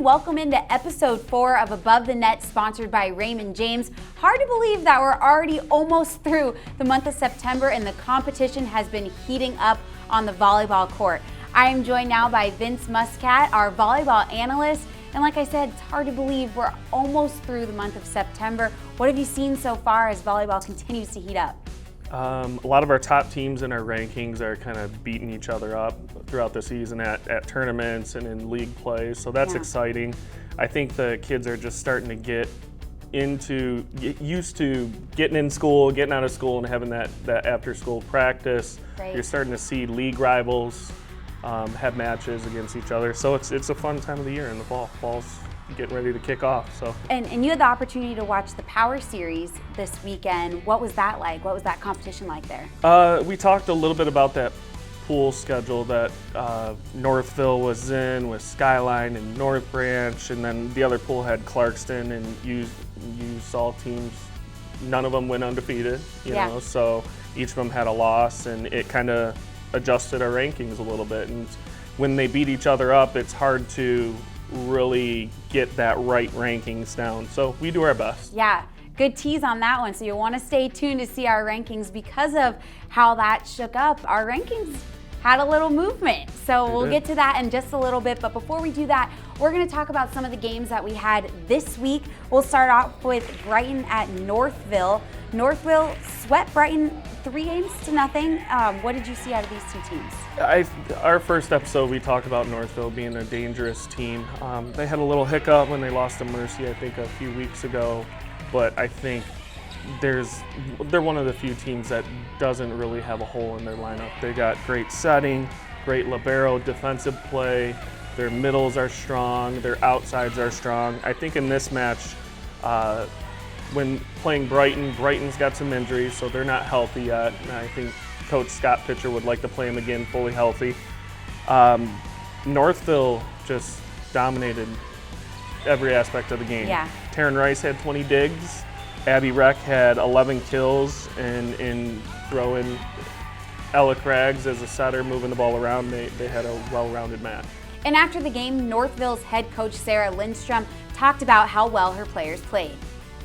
everyone. Welcome into episode 4 of Above the Net, sponsored by Raymond James. Hard to believe that we're already almost through the month of September and the competition has been heating up on the volleyball court. I am joined now by Vince Muscat, our volleyball analyst. And like I said, it's hard to believe we're almost through the month of September. What have you seen so far as volleyball continues to heat up? A lot of our top teams in our rankings are kind of beating each other up throughout the season at tournaments and in league play, so that's exciting. I think the kids are just starting to get used to getting in school, getting out of school, and having that after school practice. Right. You're starting to see league rivals have matches against each other, so it's a fun time of the year in the fall. Fall's getting ready to kick off. So. And you had the opportunity to watch the Power Series this weekend. What was that like? What was that competition like there? We talked a little bit about that pool schedule that Northville was in with Skyline and North Branch, and then the other pool had Clarkston, and you saw teams, none of them went undefeated, you know, so each of them had a loss, and it kind of adjusted our rankings a little bit. And when they beat each other up, it's hard to really get that right rankings down. So we do our best. Yeah, good tease on that one. So you'll want to stay tuned to see our rankings because of how that shook up. Our rankings had a little movement. So we'll get to that in just a little bit. But before we do that, we're going to talk about some of the games that we had this week. We'll start off with Brighton at Northville. Northville swept Brighton 3-0. What did you see out of these two teams? Our first episode, we talked about Northville being a dangerous team. They had a little hiccup when they lost to Mercy, I think, a few weeks ago. But I think they're one of the few teams that doesn't really have a hole in their lineup. They got great setting, great libero defensive play. Their middles are strong. Their outsides are strong. I think in this match, when playing Brighton's got some injuries, so they're not healthy yet. And I think Coach Scott Pitcher would like to play them again fully healthy. Northville just dominated every aspect of the game. Yeah. Taryn Rice had 20 digs. Abby Reck had 11 kills, and in throwing Ella Craggs as a setter, moving the ball around, they had a well-rounded match. And after the game, Northville's head coach Sarah Lindstrom talked about how well her players played.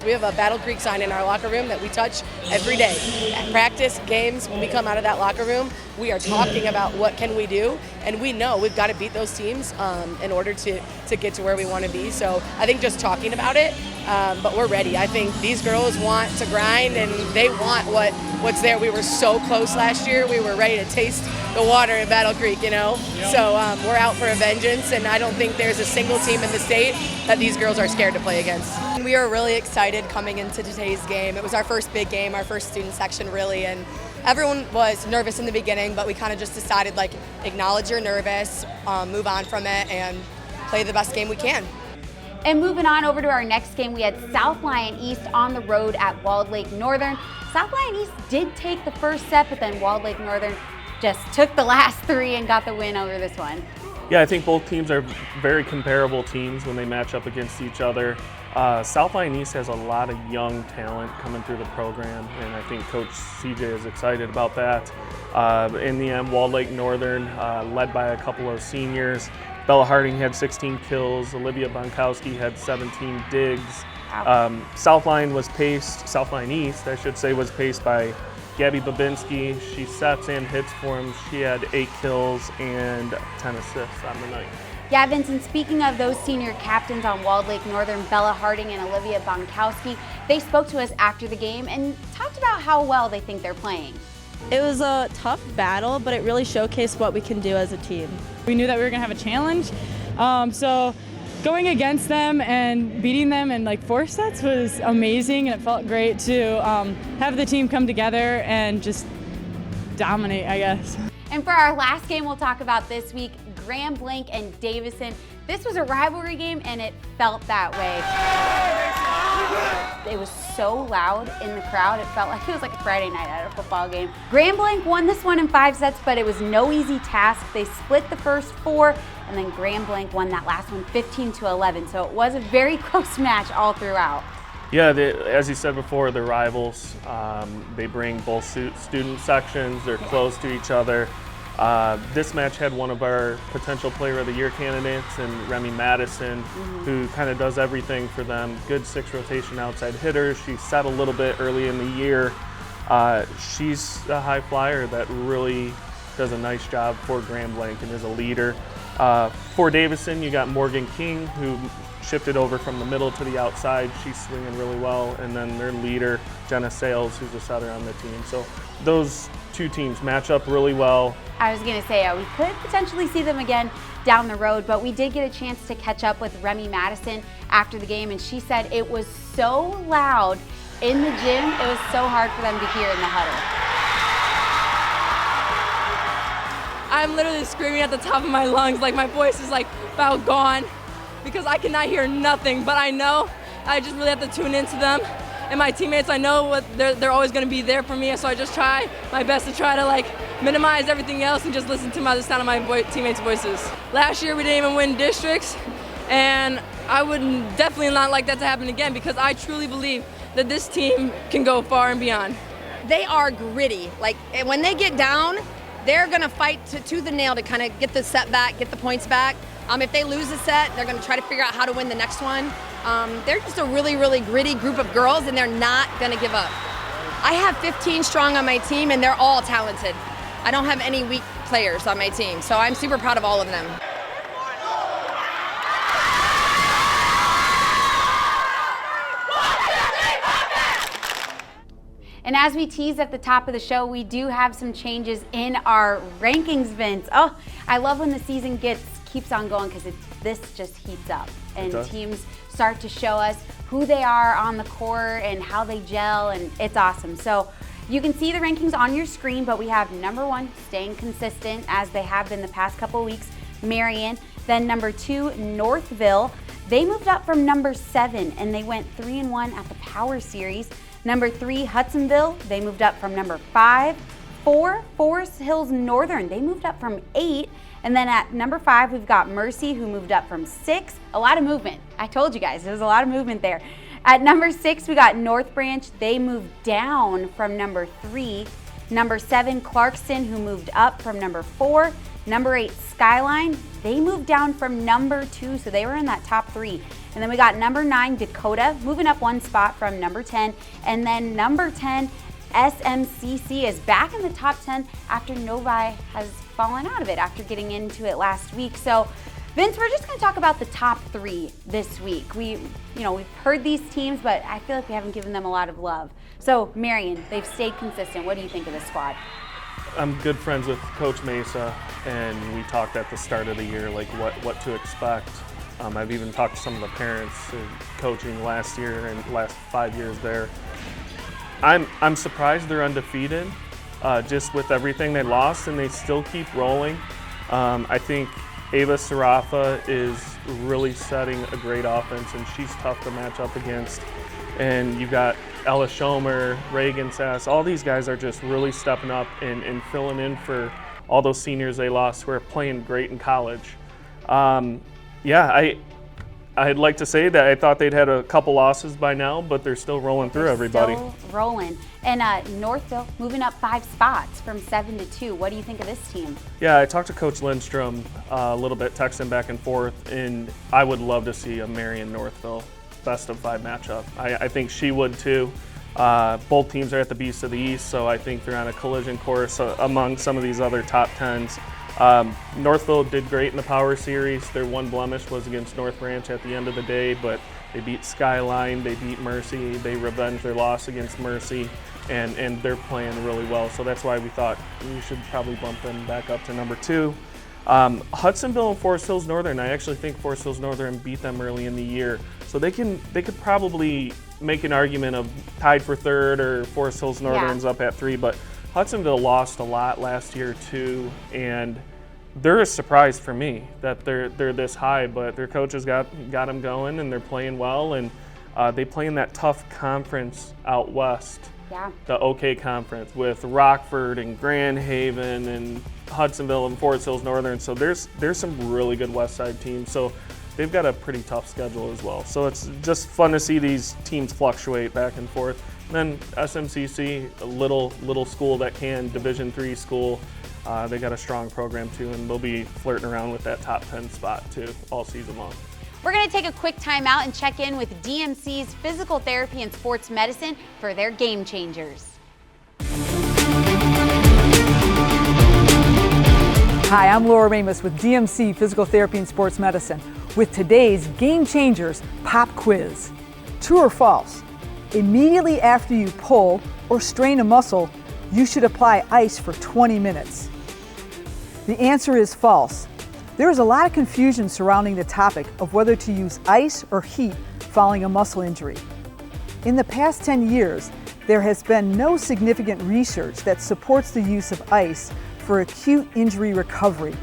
We have a Battle Creek sign in our locker room that we touch every day. At practice, games, when we come out of that locker room, we are talking about what can we do, and we know we've got to beat those teams in order to get to where we want to be. So I think just talking about it, but we're ready. I think these girls want to grind, and they want what's there. We were so close last year. We were ready to taste the water in Battle Creek, you know. So we're out for a vengeance, and I don't think there's a single team in the state that these girls are scared to play against. We are really excited coming into today's game. It was our first big game, our first student section really, and everyone was nervous in the beginning, but we kind of just decided, like, acknowledge you're nervous, move on from it, and play the best game we can. And moving on over to our next game, we had South Lyon East on the road at Walled Lake Northern. South Lyon East did take the first set, but then Walled Lake Northern just took the last 3 and got the win over this one. Yeah, I think both teams are very comparable teams when they match up against each other. South Lyon East has a lot of young talent coming through the program, and I think Coach CJ is excited about that. In the end, Walled Lake Northern, led by a couple of seniors. Bella Harding had 16 kills. Olivia Bonkowski had 17 digs. South Lyon East, I should say, was paced by Gabby Babinski. She sets and hits for him. She had 8 kills and 10 assists on the night. Yeah, Vincent, speaking of those senior captains on Walled Lake Northern, Bella Harding and Olivia Bonkowski, they spoke to us after the game and talked about how well they think they're playing. It was a tough battle, but it really showcased what we can do as a team. We knew that we were going to have a challenge, so going against them and beating them in like 4 sets was amazing, and it felt great to have the team come together and just dominate, I guess. And for our last game we'll talk about this week, Grand Blanc and Davison. This was a rivalry game, and it felt that way. It was so loud in the crowd, it felt like it was like a Friday night at a football game. Grand Blanc won this one in 5 sets, but it was no easy task. They split the first 4, and then Grand Blanc won that last one 15-11. So it was a very close match all throughout. Yeah, as you said before, they're rivals. They bring both student sections. They're close to each other. This match had one of our potential Player of the Year candidates, and Remy Madison, who kind of does everything for them. Good 6 rotation outside hitter. She set a little bit early in the year. She's a high flyer that really does a nice job for Grand Blanc and is a leader. For Davison, you got Morgan King, who shifted over from the middle to the outside. She's swinging really well. And then their leader, Jenna Sales, who's a setter on the team. So those 2 teams match up really well. I was going to say, we could potentially see them again down the road, but we did get a chance to catch up with Remy Madison after the game, and she said it was so loud in the gym, it was so hard for them to hear in the huddle. I'm literally screaming at the top of my lungs, like my voice is like about gone because I cannot hear nothing, but I know I just really have to tune into them. And my teammates, I know what they're always going to be there for me, so I just try my best to try to like minimize everything else and just listen to the sound of my teammates' voices. Last year we didn't even win districts, and I would definitely not like that to happen again because I truly believe that this team can go far and beyond. They are gritty. Like when they get down, they're going to fight to the nail to kind of get the set back, get the points back. If they lose a set, they're going to try to figure out how to win the next one. They're just a really, really gritty group of girls, and they're not going to give up. I have 15 strong on my team, and they're all talented. I don't have any weak players on my team, so I'm super proud of all of them. And as we teased at the top of the show, we do have some changes in our rankings, Vince. Oh, I love when the season keeps on going because this just heats up and teams start to show us who they are on the court and how they gel, and it's awesome. So you can see the rankings on your screen, but we have number 1 staying consistent as they have been the past couple of weeks, Marion. Then number 2, Northville. They moved up from number 7 and they went 3-1 at the Power Series. Number 3, Hudsonville, they moved up from number 5. 4, Forest Hills Northern, they moved up from 8. And then at number 5, we've got Mercy, who moved up from 6. A lot of movement. I told you guys, there's a lot of movement there. At number 6, we got North Branch. They moved down from number 3. Number 7, Clarkston, who moved up from number 4. Number 8, Skyline. They moved down from number 2, so they were in that top 3. And then we got number 9, Dakota, moving up 1 spot from number 10. And then number 10, SMCC is back in the top 10 after Novi has fallen out of it after getting into it last week. So, Vince, we're just going to talk about the top 3 this week. We've heard these teams, but I feel like we haven't given them a lot of love. So, Marion, they've stayed consistent. What do you think of this squad? I'm good friends with Coach Mesa, and we talked at the start of the year like what to expect. I've even talked to some of the parents coaching last year and last 5 years there. I'm surprised they're undefeated, just with everything they lost, and they still keep rolling. I think Ava Sarafa is really setting a great offense, and she's tough to match up against. And you've got Ella Schomer, Reagan Sass, all these guys are just really stepping up and filling in for all those seniors they lost who are playing great in college. I'd like to say that I thought they'd had a couple losses by now, but they're still rolling through everybody. Still rolling. And Northville moving up 5 spots from 7 to 2. What do you think of this team? Yeah, I talked to Coach Lindstrom a little bit, texting back and forth, and I would love to see a Marion Northville best of 5 matchup. I think she would too. Both teams are at the Beast of the East, so I think they're on a collision course among some of these other top 10s. Northville did great in the Power Series. Their one blemish was against North Branch at the end of the day, but they beat Skyline, they beat Mercy, they revenged their loss against Mercy, and they're playing really well. So that's why we thought we should probably bump them back up to number 2. Hudsonville and Forest Hills Northern, I actually think Forest Hills Northern beat them early in the year. So they could probably make an argument of tied for 3rd or Forest Hills Northern's up at 3, but Hudsonville lost a lot last year too, and they're a surprise for me that they're this high, but their coaches got them going and they're playing well, and they play in that tough conference out west. Yeah. The OK Conference with Rockford and Grand Haven and Hudsonville and Forest Hills Northern. So there's some really good West Side teams. So they've got a pretty tough schedule as well. So it's just fun to see these teams fluctuate back and forth. And then SMCC, a little school that can, Division III school. They got a strong program too, and they'll be flirting around with that top 10 spot too all season long. We're going to take a quick timeout and check in with DMC's Physical Therapy and Sports Medicine for their Game Changers. Hi, I'm Laura Ramus with DMC Physical Therapy and Sports Medicine with today's Game Changers Pop Quiz. True or false? Immediately after you pull or strain a muscle, you should apply ice for 20 minutes. The answer is false. There is a lot of confusion surrounding the topic of whether to use ice or heat following a muscle injury. In the past 10 years, there has been no significant research that supports the use of ice for acute injury recovery.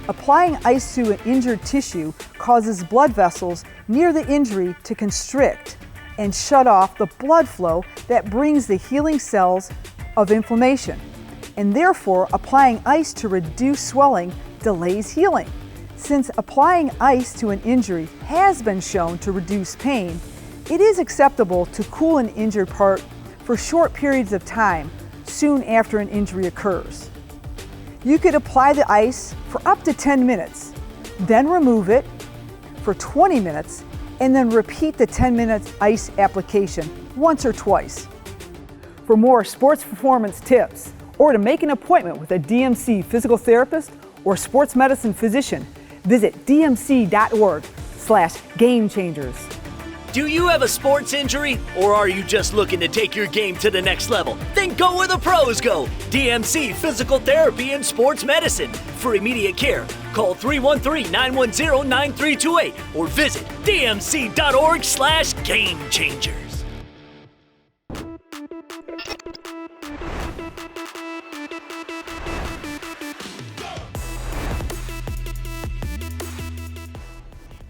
Applying ice to an injured tissue causes blood vessels near the injury to constrict and shut off the blood flow that brings the healing cells of inflammation. And therefore, applying ice to reduce swelling delays healing. Since applying ice to an injury has been shown to reduce pain, it is acceptable to cool an injured part for short periods of time soon after an injury occurs. You could apply the ice for up to 10 minutes, then remove it for 20 minutes, and then repeat the 10 minutes ice application once or twice. For more sports performance tips, or to make an appointment with a DMC physical therapist or sports medicine physician, visit dmc.org/gamechangers. Do you have a sports injury, or are you just looking to take your game to the next level? Then go where the pros go. DMC Physical Therapy and Sports Medicine. For immediate care, call 313-910-9328 or visit dmc.org/gamechangers.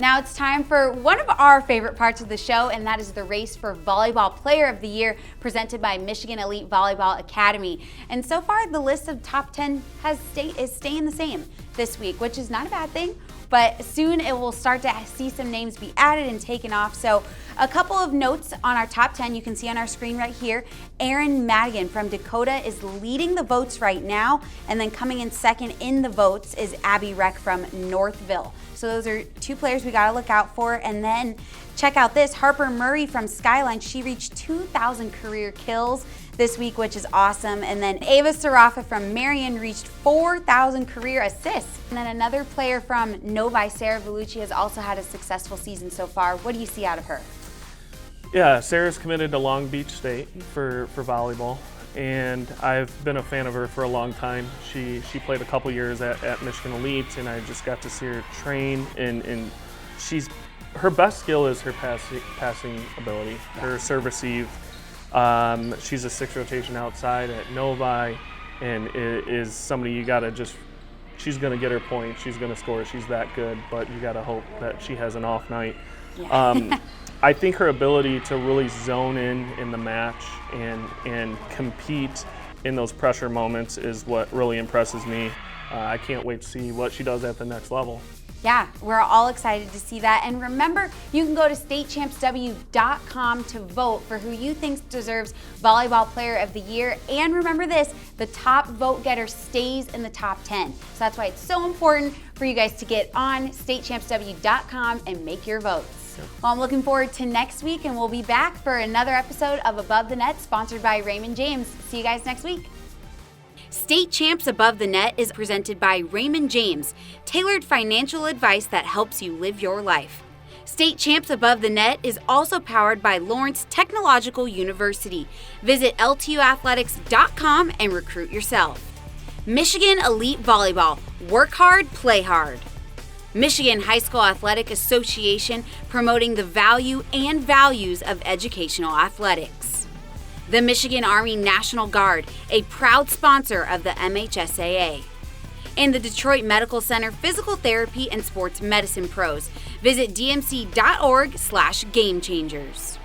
Now it's time for one of our favorite parts of the show, and that is the race for Volleyball Player of the Year presented by Michigan Elite Volleyball Academy. And so far, the list of top 10 is staying the same this week, which is not a bad thing, but soon it will start to see some names be added and taken off. So a couple of notes on our top 10 you can see on our screen right here. Erin Madigan from Dakota is leading the votes right now, and then coming in second in the votes is Abby Reck from Northville. So those are two players we gotta look out for. And then check out this, Harper Murray from Skyline. She reached 2,000 career kills this week, which is awesome. And then Ava Sarafa from Marion reached 4,000 career assists. And then another player from Novi, Sarah Vellucci, has also had a successful season so far. What do you see out of her? Yeah, Sarah's committed to Long Beach State for volleyball, and I've been a fan of her for a long time. She played a couple years at Michigan Elite, and I just got to see her train, and her best skill is her passing ability, her serve receive. She's a 6 rotation outside at Novi, and is somebody you gotta she's gonna get her point, she's gonna score, she's that good, but you gotta hope that she has an off night. Yeah. I think her ability to really zone in the match and compete in those pressure moments is what really impresses me. I can't wait to see what she does at the next level. Yeah, we're all excited to see that. And remember, you can go to statechampsw.com to vote for who you think deserves Volleyball Player of the Year. And remember this, the top vote getter stays in the top 10. So that's why it's so important for you guys to get on statechampsw.com and make your votes. Well, I'm looking forward to next week, and we'll be back for another episode of Above the Net, sponsored by Raymond James. See you guys next week. State Champs Above the Net is presented by Raymond James, tailored financial advice that helps you live your life. State Champs Above the Net is also powered by Lawrence Technological University. Visit ltuathletics.com and recruit yourself. Michigan Elite Volleyball. Work hard, play hard. Michigan High School Athletic Association, promoting the value and values of educational athletics. The Michigan Army National Guard, a proud sponsor of the MHSAA. And the Detroit Medical Center Physical Therapy and Sports Medicine Pros. Visit dmc.org/gamechangers.